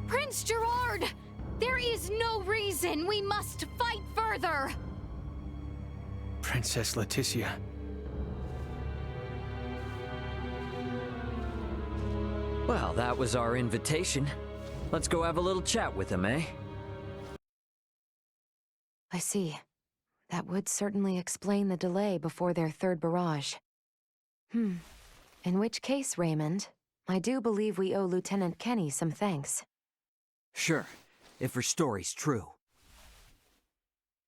Prince Gerard! There is no reason we must fight further! Princess Leticia. Well, that was our invitation. Let's go have a little chat with him, eh? I see. That would certainly explain the delay before their third barrage. In which case, Raymond, I do believe we owe Lieutenant Kenny some thanks. Sure, if her story's true.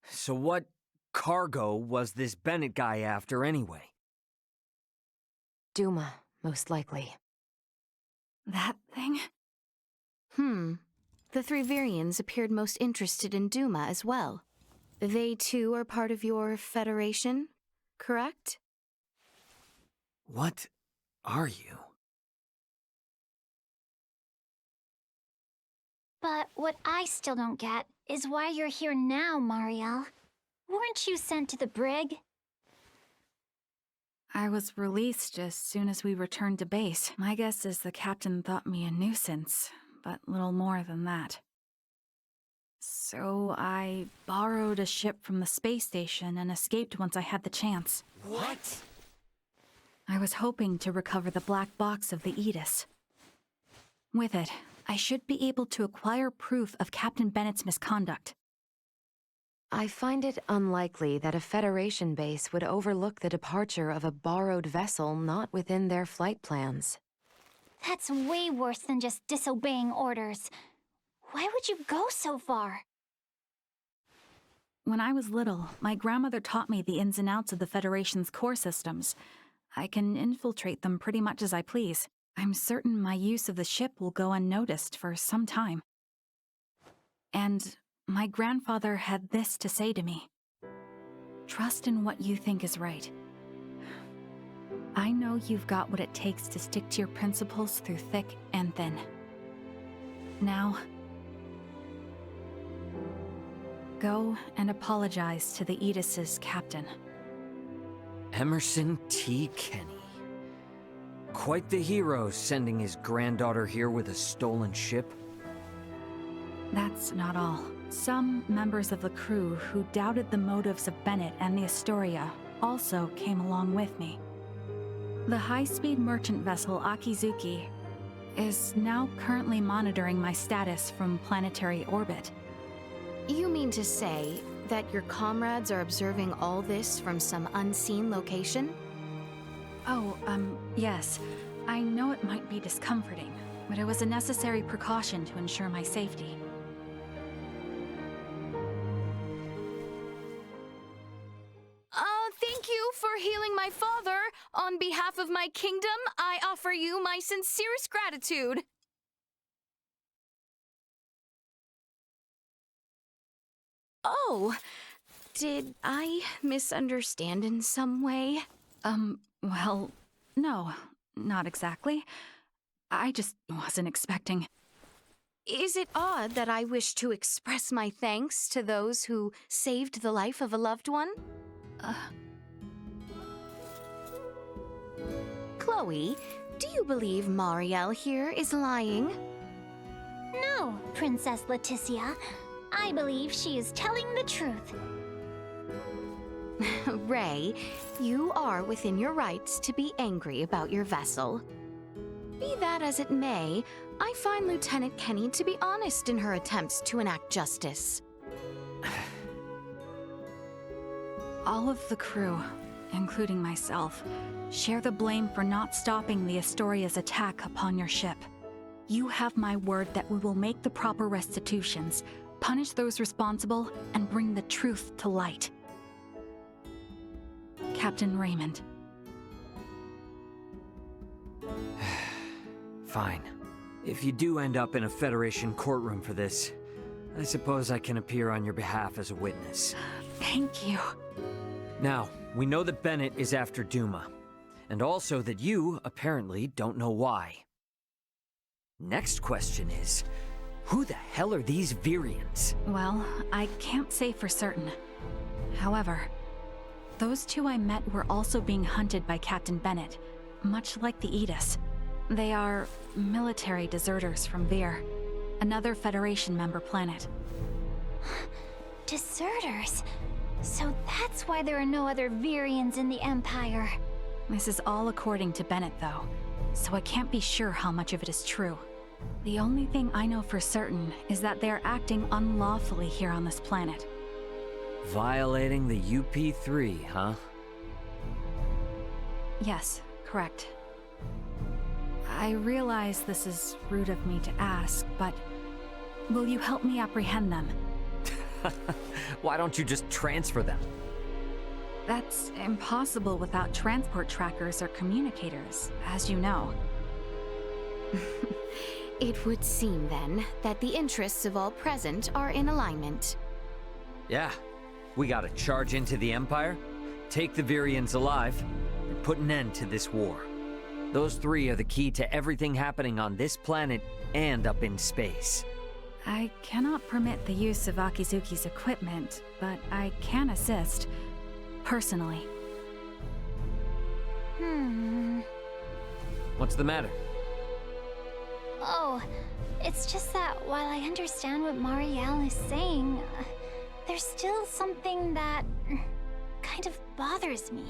So what cargo was this Bennett guy after anyway? Duma, most likely. That thing? The three Virians appeared most interested in Duma as well. They too are part of your Federation, correct? What are you? But what I still don't get is why you're here now, Marielle. Weren't you sent to the brig? I was released as soon as we returned to base. My guess is the captain thought me a nuisance, but little more than that. So I borrowed a ship from the space station and escaped once I had the chance. What? I was hoping to recover the black box of the Aegis. With it, I should be able to acquire proof of Captain Bennett's misconduct. I find it unlikely that a Federation base would overlook the departure of a borrowed vessel not within their flight plans. That's way worse than just disobeying orders. Why would you go so far? When I was little, my grandmother taught me the ins and outs of the Federation's core systems. I can infiltrate them pretty much as I please. I'm certain my use of the ship will go unnoticed for some time. And my grandfather had this to say to me. Trust in what you think is right. I know you've got what it takes to stick to your principles through thick and thin. Now, go and apologize to the Aegis' captain. Emerson T. Kenny. Quite the hero, sending his granddaughter here with a stolen ship. That's not all. Some members of the crew who doubted the motives of Bennett and the Astoria also came along with me. The high-speed merchant vessel Akizuki is now currently monitoring my status from planetary orbit. You mean to say that your comrades are observing all this from some unseen location? Oh, yes. I know it might be discomforting, but it was a necessary precaution to ensure my safety. Thank you for healing my father. On behalf of my kingdom, I offer you my sincerest gratitude. Oh, did I misunderstand in some way? Well, no, not exactly. I just wasn't expecting. Is it odd that I wish to express my thanks to those who saved the life of a loved one? Chloe, do you believe Marielle here is lying? No, Princess Leticia. I believe she is telling the truth. Ray, you are within your rights to be angry about your vessel. Be that as it may, I find Lieutenant Kenny to be honest in her attempts to enact justice. All of the crew, including myself, share the blame for not stopping the Astoria's attack upon your ship. You have my word that we will make the proper restitutions, punish those responsible, and bring the truth to light. Captain Raymond. Fine. If you do end up in a Federation courtroom for this, I suppose I can appear on your behalf as a witness. Thank you. Now, we know that Bennett is after Duma, and also that you, apparently, don't know why. Next question is, who the hell are these Virians? Well, I can't say for certain. However, those two I met were also being hunted by Captain Bennett, much like the Aegis. They are military deserters from Veyl, a another Federation member planet. Deserters? So that's why there are no other Virians in the Empire. This is all according to Bennett, though, so I can't be sure how much of it is true. The only thing I know for certain is that they're acting unlawfully here on this planet. Violating the UP3, huh? Yes, correct. I realize this is rude of me to ask, but will you help me apprehend them? Why don't you just transfer them? That's impossible without transport trackers or communicators, as you know. It would seem, then, that the interests of all present are in alignment. Yeah, we gotta charge into the Empire, take the Virians alive, and put an end to this war. Those three are the key to everything happening on this planet and up in space. I cannot permit the use of Akizuki's equipment, but I can assist, personally. What's the matter? Oh, it's just that while I understand what Marielle is saying, there's still something that kind of bothers me.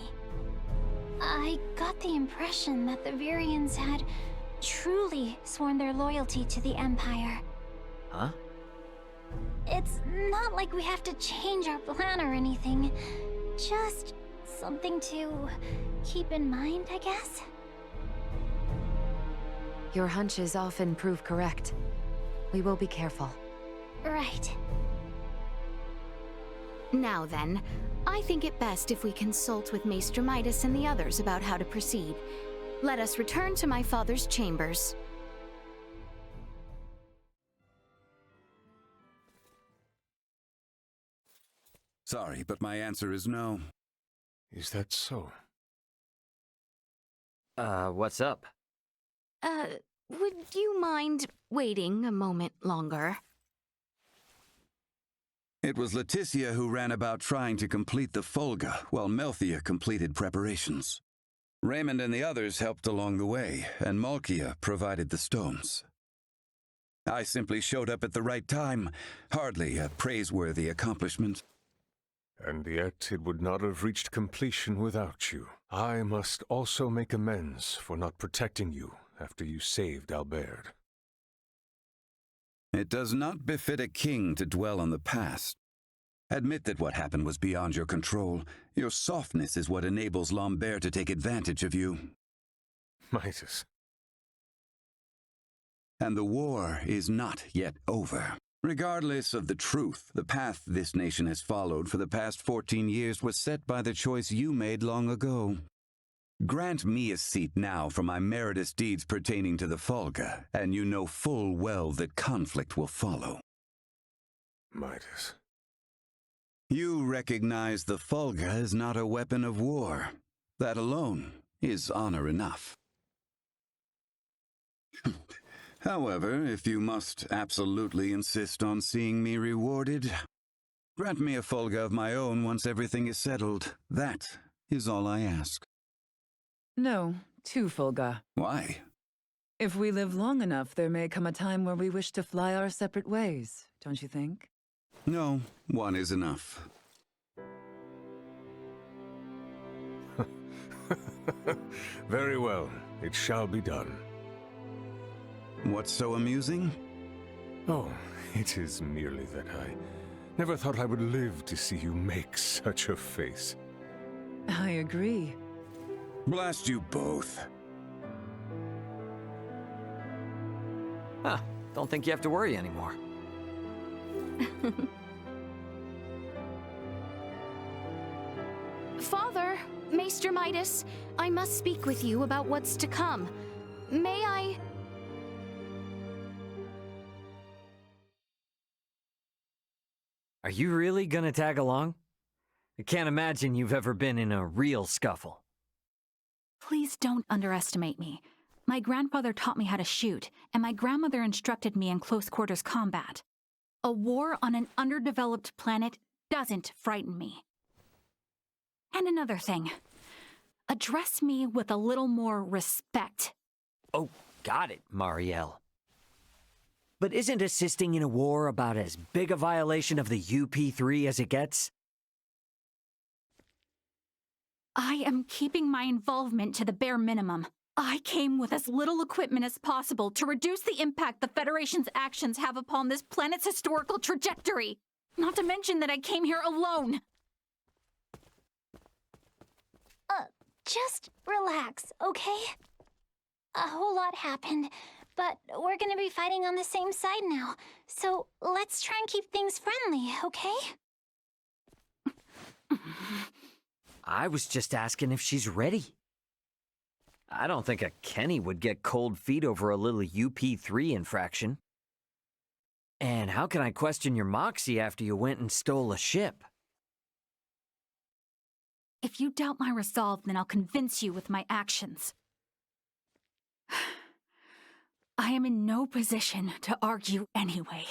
I got the impression that the Virians had truly sworn their loyalty to the Empire. Huh? It's not like we have to change our plan or anything. Just something to keep in mind, I guess? Your hunches often prove correct. We will be careful. Right. Now then, I think it best if we consult with Maester Midas and the others about how to proceed. Let us return to my father's chambers. Sorry, but my answer is no. Is that so? What's up? Would you mind waiting a moment longer? It was Leticia who ran about trying to complete the Folga, while Melthia completed preparations. Raymond and the others helped along the way, and Malkia provided the stones. I simply showed up at the right time, hardly a praiseworthy accomplishment. And yet it would not have reached completion without you. I must also make amends for not protecting you after you saved Albert. It does not befit a king to dwell on the past. Admit that what happened was beyond your control. Your softness is what enables Lambert to take advantage of you. Midas. And the war is not yet over. Regardless of the truth, the path this nation has followed for the past 14 years was set by the choice you made long ago. Grant me a seat now for my meritorious deeds pertaining to the Folga, and you know full well that conflict will follow. Midas. You recognize the Folga is not a weapon of war. That alone is honor enough. However, if you must absolutely insist on seeing me rewarded, grant me a Folga of my own once everything is settled. That is all I ask. No, 2 Folga. Why? If we live long enough, there may come a time where we wish to fly our separate ways, don't you think? No, 1 is enough. Very well, it shall be done. What's so amusing? Oh, it is merely that I never thought I would live to see you make such a face. I agree. Blast you both. Huh, don't think you have to worry anymore. Father, Maester Midas, I must speak with you about what's to come. May I... Are you really gonna tag along? I can't imagine you've ever been in a real scuffle. Please don't underestimate me. My grandfather taught me how to shoot, and my grandmother instructed me in close quarters combat. A war on an underdeveloped planet doesn't frighten me. And another thing. Address me with a little more respect. Oh, got it, Marielle. But isn't assisting in a war about as big a violation of the UP3 as it gets? I am keeping my involvement to the bare minimum. I came with as little equipment as possible to reduce the impact the Federation's actions have upon this planet's historical trajectory. Not to mention that I came here alone. Just relax, okay? A whole lot happened, but we're gonna be fighting on the same side now. So let's try and keep things friendly, okay? I was just asking if she's ready. I don't think a Kenny would get cold feet over a little UP3 infraction. And how can I question your moxie after you went and stole a ship? If you doubt my resolve, then I'll convince you with my actions. I am in no position to argue anyway.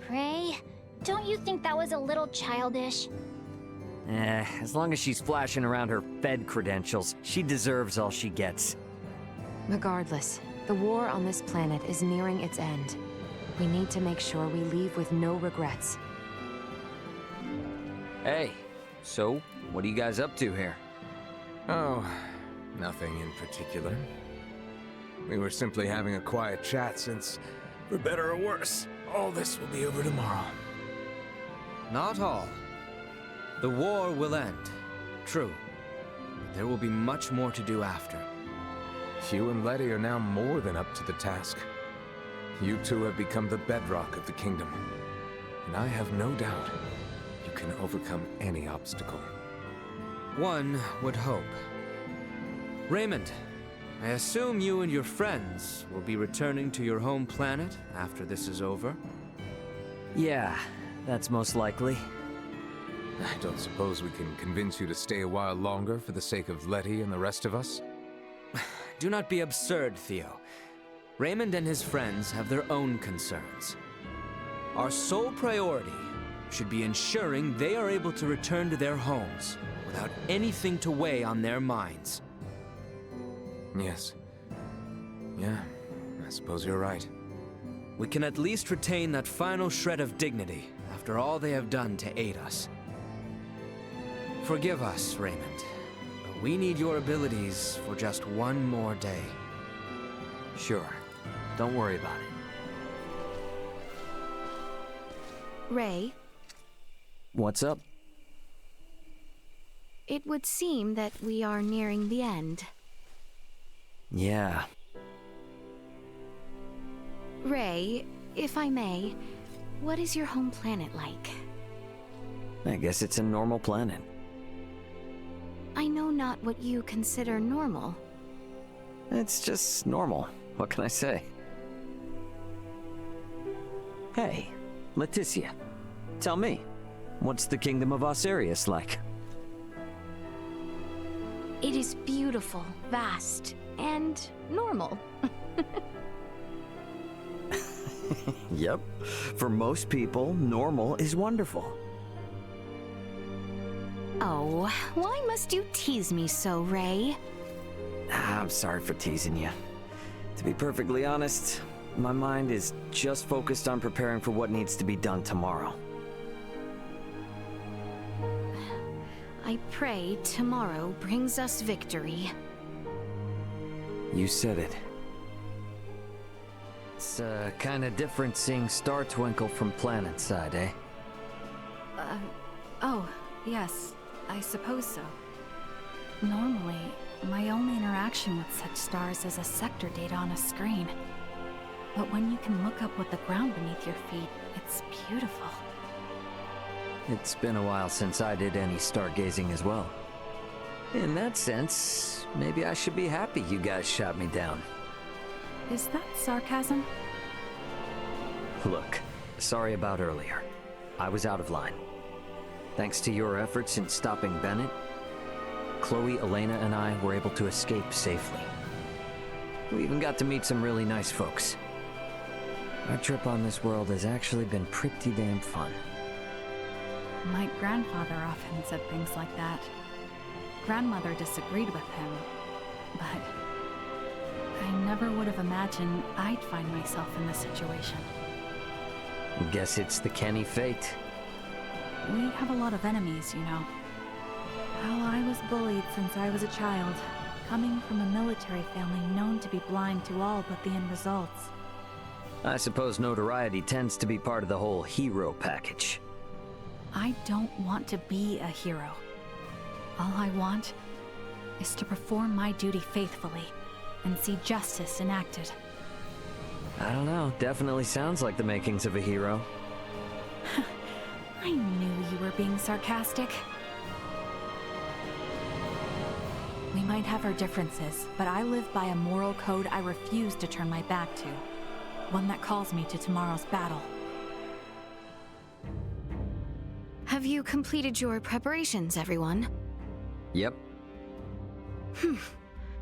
Ray, don't you think that was a little childish? As long as she's flashing around her Fed credentials, she deserves all she gets. Regardless, the war on this planet is nearing its end. We need to make sure we leave with no regrets. Hey, so what are you guys up to here? Oh, nothing in particular. We were simply having a quiet chat since, for better or worse, all this will be over tomorrow. Not all. The war will end, true, but there will be much more to do after. You and Letty are now more than up to the task. You two have become the bedrock of the kingdom, and I have no doubt you can overcome any obstacle. One would hope. Raymond, I assume you and your friends will be returning to your home planet after this is over? Yeah, that's most likely. I don't suppose we can convince you to stay a while longer for the sake of Letty and the rest of us? Do not be absurd, Theo. Raymond and his friends have their own concerns. Our sole priority should be ensuring they are able to return to their homes without anything to weigh on their minds. Yes. Yeah, I suppose you're right. We can at least retain that final shred of dignity after all they have done to aid us. Forgive us, Raymond, but we need your abilities for just one more day. Sure. Don't worry about it. Ray, What's up? it would seem that we are nearing the end. Yeah. Ray, if I may, what is your home planet like? I guess it's a normal planet. I know not what you consider normal. It's just normal. What can I say? Hey, Leticia, tell me, what's the kingdom of Osirius like? It is beautiful, vast, and normal. Yep. For most people, normal is wonderful. Oh, why must you tease me so, Ray? I'm sorry for teasing you. To be perfectly honest, my mind is just focused on preparing for what needs to be done tomorrow. I pray tomorrow brings us victory. You said it. It's kinda different seeing Star Twinkle from planet side, eh? Oh, yes, I suppose so. Normally, my only interaction with such stars is a sector data on a screen. But when you can look up with the ground beneath your feet, it's beautiful. It's been a while since I did any stargazing as well. In that sense, maybe I should be happy you guys shot me down. Is that sarcasm? Look, sorry about earlier. I was out of line. Thanks to your efforts in stopping Bennett, Chloe, Elena, and I were able to escape safely. We even got to meet some really nice folks. Our trip on this world has actually been pretty damn fun. My grandfather often said things like that. Grandmother disagreed with him, but I never never would have imagined I'd find myself in this situation. Guess it's the Kenny fate. We have a lot of enemies, you know. How I was bullied since I was a child, coming from a military family known to be blind to all but the end results. I suppose notoriety tends to be part of the whole hero package. I don't want to be a hero. All I want is to perform my duty faithfully and see justice enacted. I don't know, definitely sounds like the makings of a hero. I knew you were being sarcastic. We might have our differences, but I live by a moral code I refuse to turn my back to. One that calls me to tomorrow's battle. Have you completed your preparations, everyone? Yep.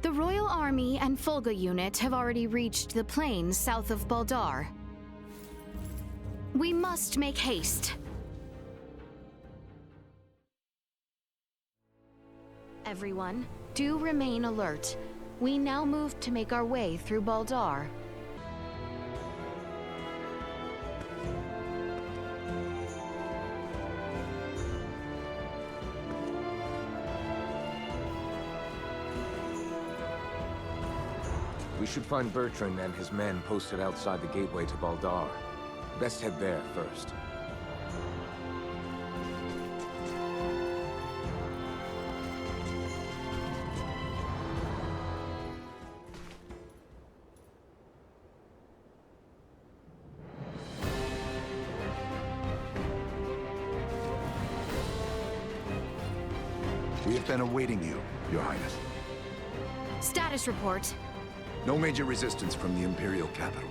The Royal Army and Fulga unit have already reached the plains south of Baldar. We must make haste. Everyone, do remain alert. We now move to make our way through Baldar. We should find Bertrand and his men posted outside the gateway to Baldar. Best head there first. We have been awaiting you, Your Highness. Status report. No major resistance from the Imperial capital.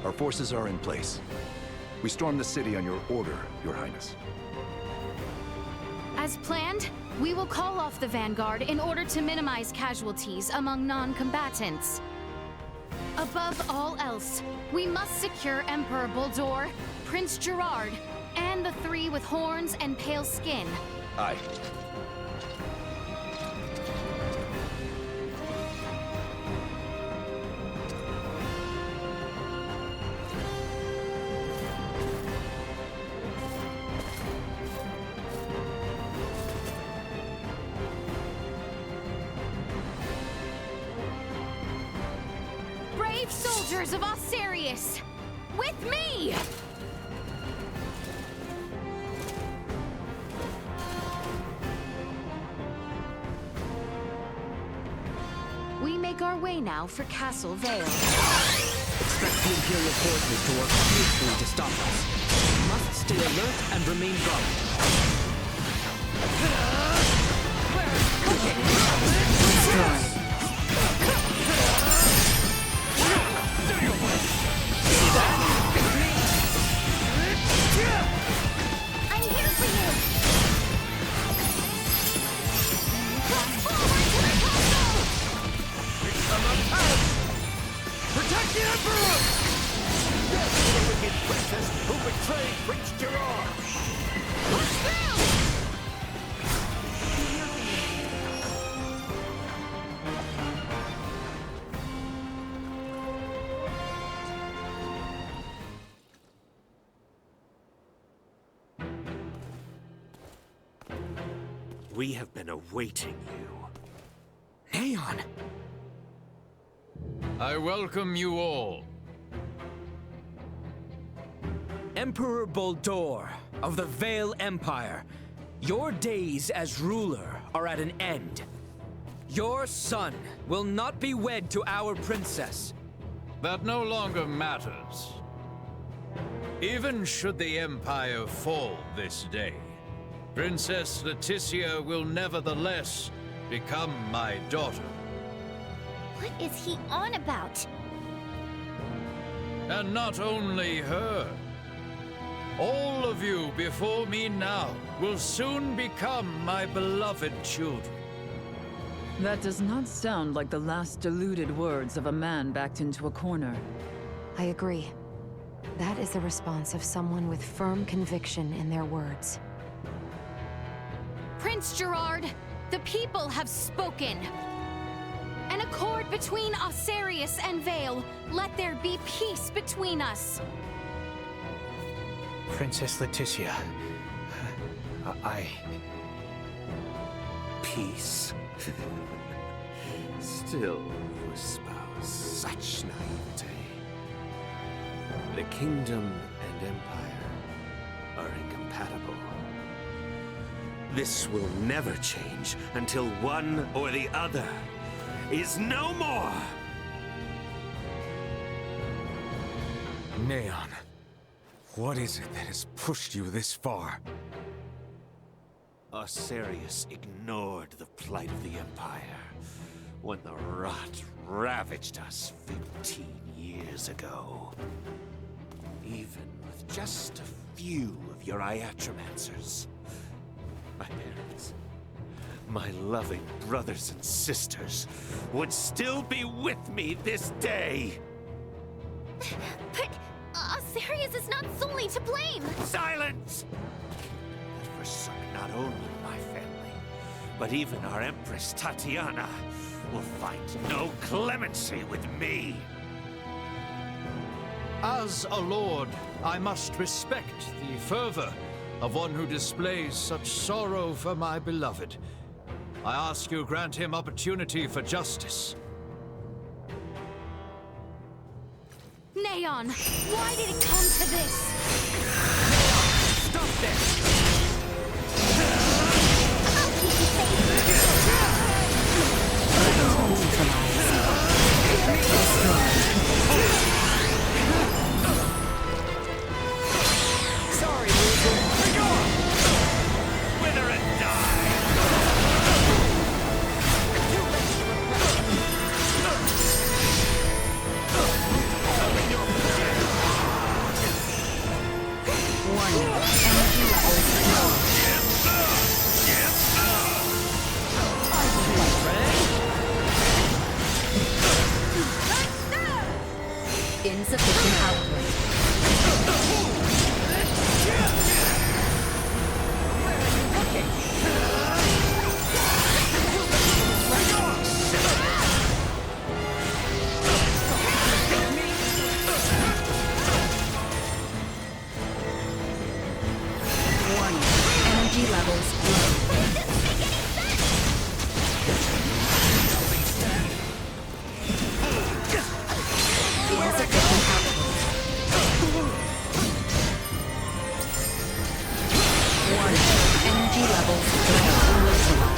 Our forces are in place. We stormed the city on your order, Your Highness. As planned, we will call off the Vanguard in order to minimize casualties among non-combatants. Above all else, we must secure Emperor Baldor, Prince Gerard, and the three with horns and pale skin. Aye. Brave soldiers of Osirius! With me! We make our way now for Castle Veyl. Expect the Imperial forces to work fiercely to stop us. We must stay alert and remain I'm here for you! Push forward to the castle! Protect the Emperor! Yes, the wicked princess who betrayed Prince Gerard! Push through! We have been awaiting you. Aeon! I welcome you all. Emperor Baldor of the Veyl Empire, your days as ruler are at an end. Your son will not be wed to our princess. That no longer matters. Even should the Empire fall this day, Princess Leticia will nevertheless become my daughter. What is he on about? And not only her. All of you before me now will soon become my beloved children. That does not sound like the last deluded words of a man backed into a corner. I agree. That is the response of someone with firm conviction in their words. Prince Gerard, the people have spoken. An accord between Osarius and Veyl. Let there be peace between us. Princess Leticia, Peace. Still, you espouse such naivete. The kingdom and empire are incompatible. This will never change until one or the other is no more! Neon, what is it that has pushed you this far? Osarius ignored the plight of the Empire when the rot ravaged us 15 years ago. Even with just a few of your iatromancers, my parents, my loving brothers and sisters would still be with me this day. But Osarius is not solely to blame! Silence! That forsook not only my family, but even our Empress Tatiana will find no clemency with me. As a lord, I must respect the fervor of one who displays such sorrow for my beloved. I ask you grant him opportunity for justice. Neon, why did it come to this? Stop this! sorry, loser. Take off! Wither and die! Warning. Energy levels low. Insufficient output. Warning. Energy levels low. Insufficient output. Warning. Energy levels low.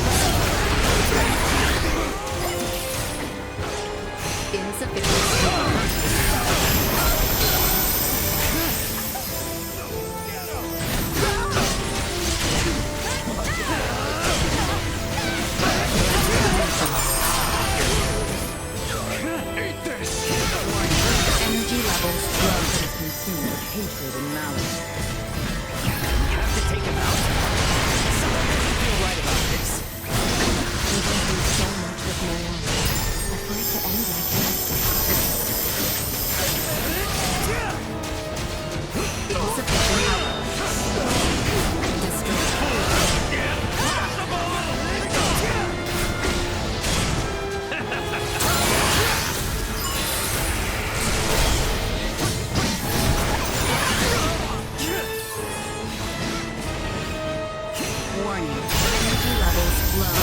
Insufficient Eat this! energy levels low. Is consumed with hatred and malice. You have to take him out? Something doesn't feel right about this. We've been through so much with Marielle. I'd like to end like this. Insufficient output. Destroy. Warning. Energy levels low.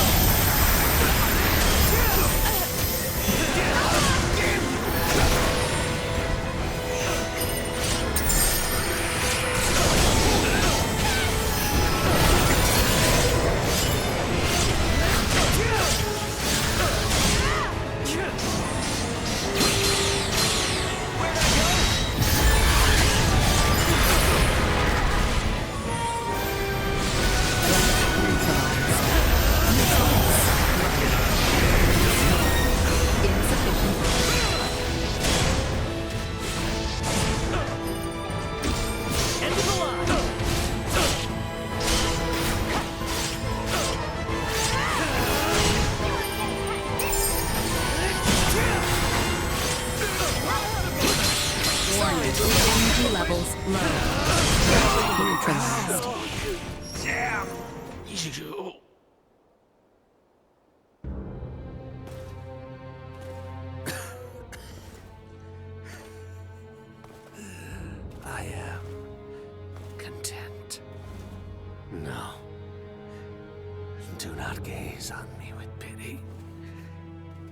End of the line! Warning. Energy levels low. Neutralized. Damn you! gaze on me with pity,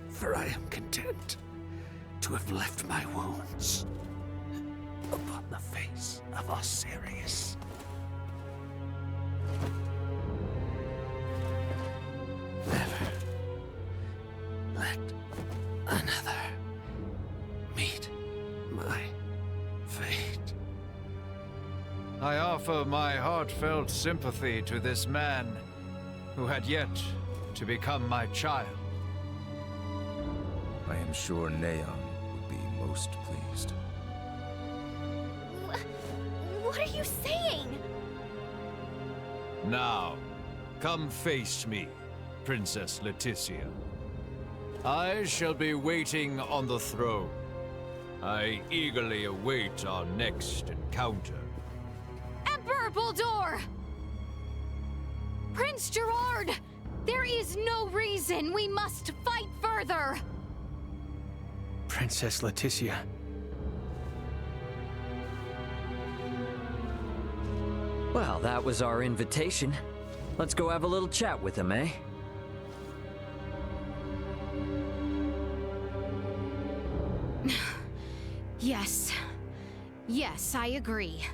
for I am content to have left my wounds upon the face of Osiris. Never let another meet my fate. I offer my heartfelt sympathy to this man who had yet to become my child. I am sure Neon would be most pleased. What are you saying? Now, come face me, Princess Leticia. I shall be waiting on the throne. I eagerly await our next encounter. Emperor Buldur! Prince Gerard! There is no reason we must fight further! Princess Leticia. Well, that was our invitation. Let's go have a little chat with him, eh? Yes. Yes, I agree.